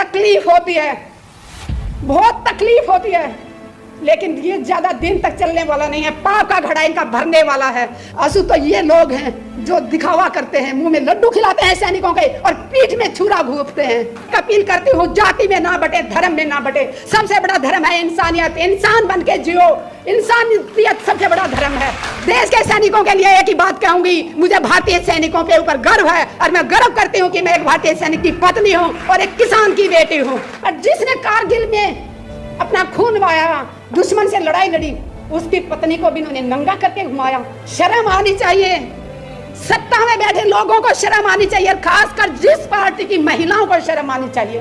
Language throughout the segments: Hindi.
तकलीफ होती है, बहुत तकलीफ होती है, लेकिन ये ज्यादा दिन तक चलने वाला नहीं है। पाप का घड़ा इनका भरने वाला है। आंसू तो ये लोग हैं जो दिखावा करते हैं, मुंह में लड्डू खिलाते हैं सैनिकों के और पीठ में छुरा घूंपते हैं। अपील करती हूँ, जाति में ना बटे, धर्म में ना बटे। सबसे बड़ा धर्म है इंसानियत। इंसान बन के जियो, इंसानियत सबसे बड़ा धर्म है। देश के सैनिकों के लिए एक ही बात कहूंगी, मुझे भारतीय सैनिकों के ऊपर गर्व है और मैं गर्व करती हूँ कि मैं एक भारतीय सैनिक की पत्नी हूँ और एक किसान की बेटी हूँ। और जिसने कारगिल में अपना खून बहाया, दुश्मन से लड़ाई लड़ी, उसकी पत्नी को भी इन्होंने नंगा करके घुमाया। शर्म आनी चाहिए, सत्ता में बैठे लोगों को शर्म आनी चाहिए, खासकर जिस पार्टी की महिलाओं को शर्म आनी चाहिए।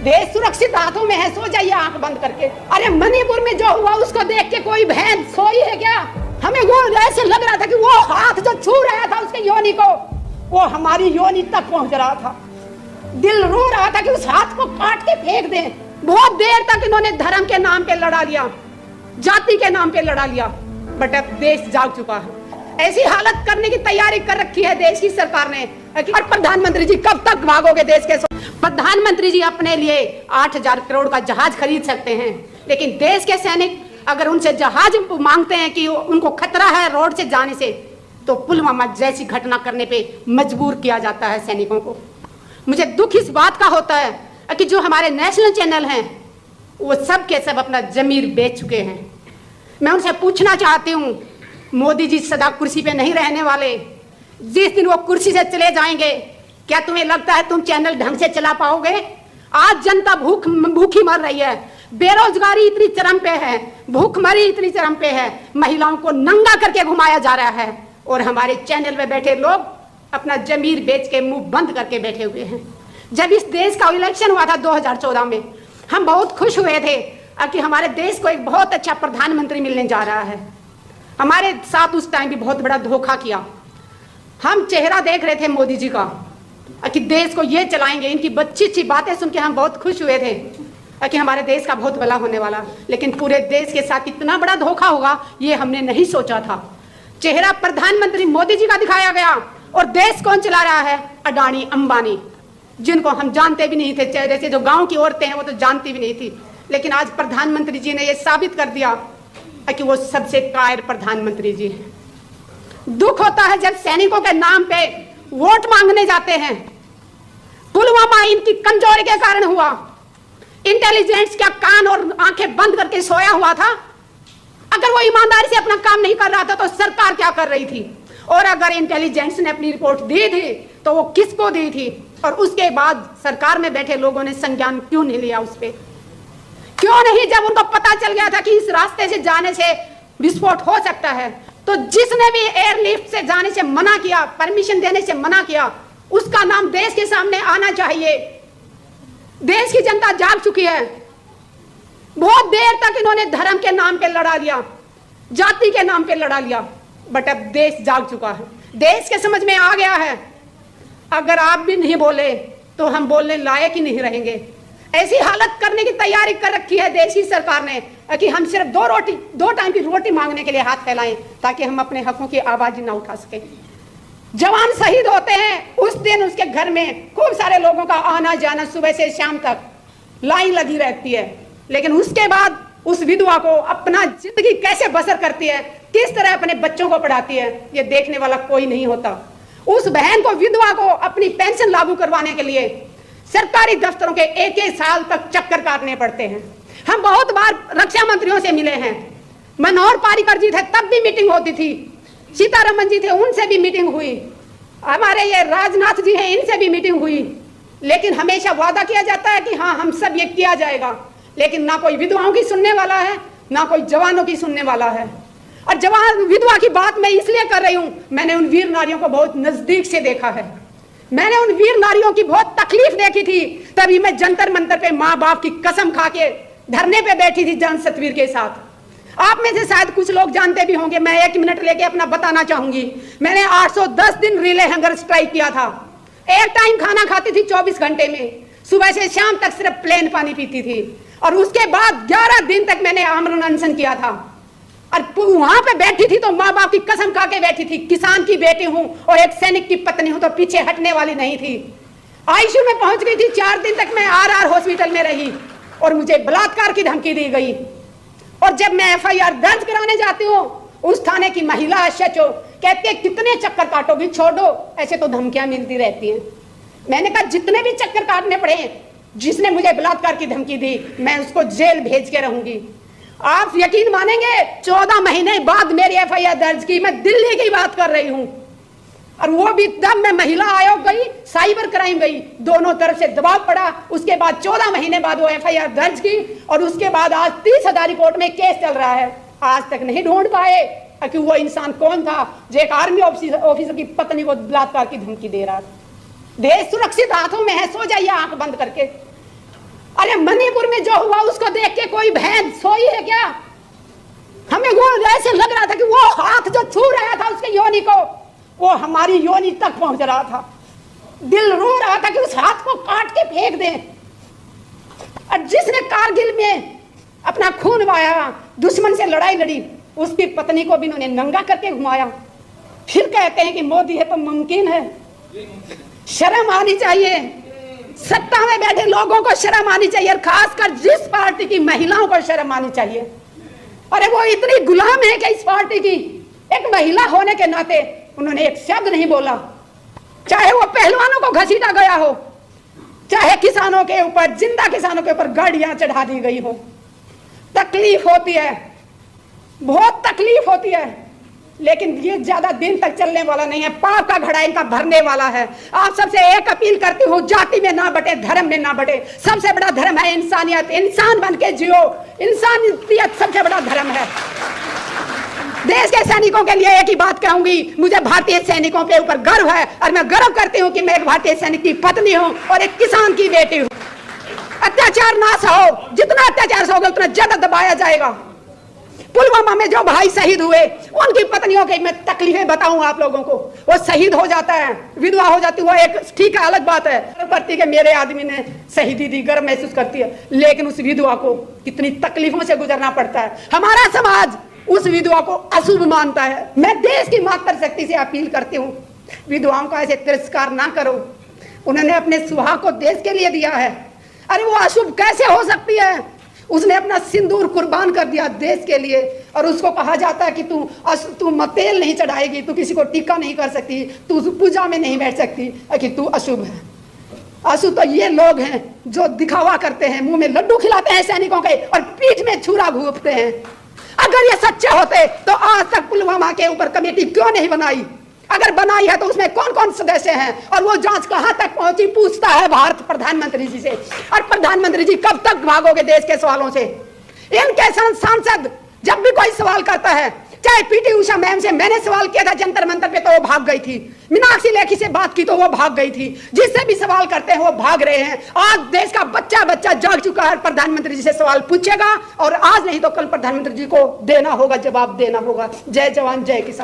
देश सुरक्षित हाथों में है, सो जाइए आंख बंद करके। अरे मणिपुर में जो हुआ उसको देख के कोई बहन सोई है क्या? हमें वो ऐसे लग रहा था कि वो हाथ जो छू रहा था उसके योनि को, वो हमारी योनि तक पहुंच रहा था। दिल रो रहा था कि उस हाथ को काट के फेंक दें। बहुत देर तक इन्होंने धर्म के नाम पे लड़ा लिया, जाति के नाम पे लड़ा लिया, बट अब देश जाग चुका है। ऐसी हालत करने की तैयारी कर रखी है देश की सरकार ने। और प्रधानमंत्री जी कब तक भागोगे देश के? प्रधानमंत्री जी अपने लिए 8,000 करोड़ का जहाज खरीद सकते हैं, लेकिन देश के सैनिक अगर उनसे जहाज मांगते हैं कि उनको खतरा है रोड से जाने से, तो पुलवामा जैसी घटना करने पे मजबूर किया जाता है सैनिकों को। मुझे दुख इस बात का होता है कि जो हमारे नेशनल चैनल हैं वो सब के सब अपना जमीर बेच चुके हैं। मैं उनसे पूछना चाहती हूँ, मोदी जी सदा कुर्सी पे नहीं रहने वाले। जिस दिन वो कुर्सी से चले जाएंगे, क्या तुम्हें लगता है तुम चैनल ढंग से चला पाओगे? आज जनता भूखी मर रही है, बेरोजगारी इतनी चरम पे है, भूखमरी इतनी चरम पे है, महिलाओं को नंगा करके घुमाया जा रहा है और हमारे चैनल में बैठे लोग अपना जमीर बेच के मुंह बंद करके बैठे हुए हैं। जब इस देश का इलेक्शन हुआ था 2014 में, हम बहुत खुश हुए थे कि हमारे देश को एक बहुत अच्छा प्रधानमंत्री मिलने जा रहा है। हमारे साथ उस टाइम भी बहुत बड़ा धोखा किया। हम चेहरा देख रहे थे मोदी जी का कि देश को ये चलाएंगे, इनकी अच्छी अच्छी बातें सुन के हम बहुत खुश हुए थे कि हमारे देश का बहुत भला होने वाला, लेकिन पूरे देश के साथ इतना बड़ा धोखा होगा ये हमने नहीं सोचा था। चेहरा प्रधानमंत्री मोदी जी का दिखाया गया और देश कौन चला रहा है? अडानी अंबानी, जिनको हम जानते भी नहीं थे। चेहरे से जो गांव की औरतें हैं वो तो जानती भी नहीं थी, लेकिन आज प्रधानमंत्री जी ने ये साबित कर दिया कि वो सबसे कायर प्रधानमंत्री जी हैं। दुख होता है जब सैनिकों के नाम पे वोट मांगने जाते हैं। पुलवामा इनकी कमजोरी के कारण हुआ। इंटेलिजेंस क्या कान और आंखें बंद करके सोया हुआ था? अगर वो ईमानदारी से अपना काम नहीं कर रहा था तो सरकार क्या कर रही थी? और अगर इंटेलिजेंस ने अपनी रिपोर्ट दी थी तो वो किसको दी थी? और उसके बाद सरकार में बैठे लोगों ने संज्ञान क्यों नहीं लिया उस पे? क्यों नहीं? जब उनको पता चल गया था कि इस रास्ते से जाने से विस्फोट हो सकता है, तो जिसने भी एयरलिफ्ट से जाने से मना किया, परमिशन देने से मना किया, उसका नाम देश के सामने आना चाहिए। देश की जनता जाग चुकी है। बहुत देर तक इन्होंने धर्म के नाम पे लड़ा लिया, जाति के नाम पे लड़ा लिया, बट अब देश जाग चुका है। देश के समझ में आ गया है, अगर आप भी नहीं बोले तो हम बोलने लायक ही नहीं रहेंगे। ऐसी हालत करने की तैयारी कर रखी है देश की सरकार ने कि हम सिर्फ दो टाइम की रोटी मांगने के लिए हाथ फैलाएं ताकि हम अपने हकों की आवाज ना उठा सकें। जवान शहीद होते हैं उस दिन उसके घर में खूब सारे लोगों का आना जाना, सुबह से शाम तक लाइन लगी रहती है, लेकिन उसके बाद उस विधवा को अपना जिंदगी कैसे बसर करती है, किस तरह अपने बच्चों को पढ़ाती है, ये देखने वाला कोई नहीं होता। उस बहन को, विधवा को अपनी पेंशन लागू करवाने के लिए सरकारी दफ्तरों के एक साल तक चक्कर काटने पड़ते हैं। हम बहुत बार रक्षा मंत्रियों से मिले हैं, मनोहर पारिकर जी थे तब भी मीटिंग होती थी, सीतारमन जी थे उनसे भी मीटिंग हुई, हमारे ये राजनाथ जी हैं इनसे भी मीटिंग हुई, लेकिन हमेशा वादा किया जाता है कि हाँ हम सब ये किया जाएगा, लेकिन ना कोई विधवाओं की सुनने वाला है ना कोई जवानों की सुनने वाला है। और जवान विधवा की बात मैं इसलिए कर रही हूँ, मैंने उन वीर नारियों को बहुत नजदीक से देखा है, मैंने उन वीर नारियों की बहुत तकलीफ देखी थी, तभी मैं जंतर मंतर पे माँ बाप की कसम खा के धरने पे बैठी थी जन सतवीर के साथ। आप में से शायद कुछ लोग जानते भी होंगे, मैं 1 मिनट लेके अपना बताना चाहूंगी। मैंने 810 दिन रिले हंगर स्ट्राइक किया था, एक टाइम खाना खाती थी 24 घंटे में, सुबह से शाम तक सिर्फ प्लेन पानी पीती थी, और उसके बाद 11 दिन तक मैंने आमरण अनशन किया था। और वहां पे बैठी थी तो माँ बाप की कसम खा के बैठी थी, किसान की बेटी हूं और एक सैनिक की पत्नी हूं तो पीछे हटने वाली नहीं थी। आईसीयू में पहुंच गई थी, 4 दिन तक मैं RR हॉस्पिटल हॉस्पिटल में रही और मुझे बलात्कार की धमकी दी गई। और जब मैं एफआईआर दर्ज कराने जाती हूँ, उस थाने की महिला एसएचओ कहती है कितने चक्कर काटोगी, छोड़ो, ऐसे तो धमकियां मिलती रहती हैं। मैंने कहा जितने भी चक्कर काटने पड़े, जिसने मुझे बलात्कार की धमकी दी मैं उसको जेल भेज के रहूंगी। आप यकीन मानेंगे 14 महीने बाद मेरी एफआईआर दर्ज की, मैं दिल्ली की बात कर रही हूं, और वो भी तब मैं महिला आयोग गई, साइबर क्राइम गई, दोनों तरफ से दबाव पड़ा। उसके बाद 14 महीने बाद वो एफआईआर दर्ज की, और उसके बाद आज 30 हजारी कोर्ट में केस चल रहा है। आज तक नहीं ढूंढ पाए कि वो इंसान कौन था जो एक आर्मी ऑफिसर की पत्नी को बलात्कार की धमकी दे रहा था। देश सुरक्षित हाथों में है, सो जाइए आंख बंद करके। अरे मणिपुर में जो हुआ उसको देख के कोई बहन सोई है क्या? हमें वो ऐसे लग रहा था कि वो हाथ जो छू रहा था उसके योनि को, वो हमारी योनि तक पहुंच रहा था। दिल रो रहा था कि उस हाथ को काट के फेंक दें। और जिसने कारगिल में अपना खून बहाया, दुश्मन से लड़ाई लड़ी, उसकी पत्नी को भी इन्होंने नंगा करके घुमाया। फिर कहते हैं कि मोदी है तो मुमकिन है। शर्म आनी चाहिए, सत्ता में बैठे लोगों को शर्म आनी चाहिए, और खासकर जिस पार्टी की महिलाओं को शर्म आनी चाहिए। अरे वो इतनी गुलाम है कि इस पार्टी की, एक महिला होने के नाते उन्होंने एक शब्द नहीं बोला, चाहे वो पहलवानों को घसीटा गया हो, चाहे किसानों के ऊपर, जिंदा किसानों के ऊपर गाड़ियां चढ़ा दी गई हो। तकलीफ होती है, बहुत तकलीफ होती है, लेकिन ये ज्यादा दिन तक चलने वाला नहीं है। पाप का घड़ा इनका भरने वाला है। आप सबसे एक अपील करती हूँ, जाति में ना बटे, धर्म में ना बटे। सबसे बड़ा धर्म है इंसानियत, इंसान बन के जियो, इंसानियत सबसे बड़ा धर्म है। देश के सैनिकों के लिए एक ही बात कहूंगी, मुझे भारतीय सैनिकों के ऊपर गर्व है, और मैं गर्व करती हूँ कि मैं एक भारतीय सैनिक की पत्नी हूँ और एक किसान की बेटी हूँ। अत्याचार ना सहो, जितना अत्याचार सहोगे उतना ज्यादा दबाया जाएगा। पुलवामा में जो भाई शहीद हुए, उनकी पत्नियों की मैं तकलीफें बताऊं आप लोगों को। वो शहीद हो जाता है, विधवा हो जाती है, वो एक ठीक है, अलग बात है, करती कि मेरे आदमी ने शहीदी दी, गर्व महसूस करती है, लेकिन उस विधवा को कितनी तकलीफों से गुजरना पड़ता है। हमारा समाज उस विधवा को अशुभ मानता है। मैं देश की मातृशक्ति से अपील करती हूँ, विधवाओं का ऐसे तिरस्कार ना करो। उन्होंने अपने सुहाग को देश के लिए दिया है। अरे वो अशुभ कैसे हो सकती है? उसने अपना सिंदूर कुर्बान कर दिया देश के लिए, और उसको कहा जाता है कि तू तेल नहीं चढ़ाएगी, तू किसी को टीका नहीं कर सकती, तू पूजा में नहीं बैठ सकती, कि तू अशुभ है। अशुभ तो ये लोग हैं जो दिखावा करते हैं, मुंह में लड्डू खिलाते हैं सैनिकों के और पीठ में छुरा घूंपते हैं। अगर ये सच्चे होते तो आज तक पुलवामा के ऊपर कमेटी क्यों नहीं बनाई? अगर बनाई है तो उसमें कौन कौन सदस्य हैं, और वो जांच कहां तक पहुंची, पूछता है भारत प्रधानमंत्री जी से। और प्रधानमंत्री जी कब तक भागोगे देश के सवालों से? इनके सांसद जब भी कोई सवाल करता है, चाहे पीटी उषा मैम से मैंने सवाल किया था जंतर मंतर पे तो वो भाग गई थी, मीनाक्षी लेखी से बात की तो वो भाग गई थी, जिससे भी सवाल करते हैं वो भाग रहे हैं। आज देश का बच्चा बच्चा जाग चुका है, प्रधानमंत्री जी से सवाल पूछेगा, और आज नहीं तो कल प्रधानमंत्री जी को देना होगा, जवाब देना होगा। जय जवान जय किसान।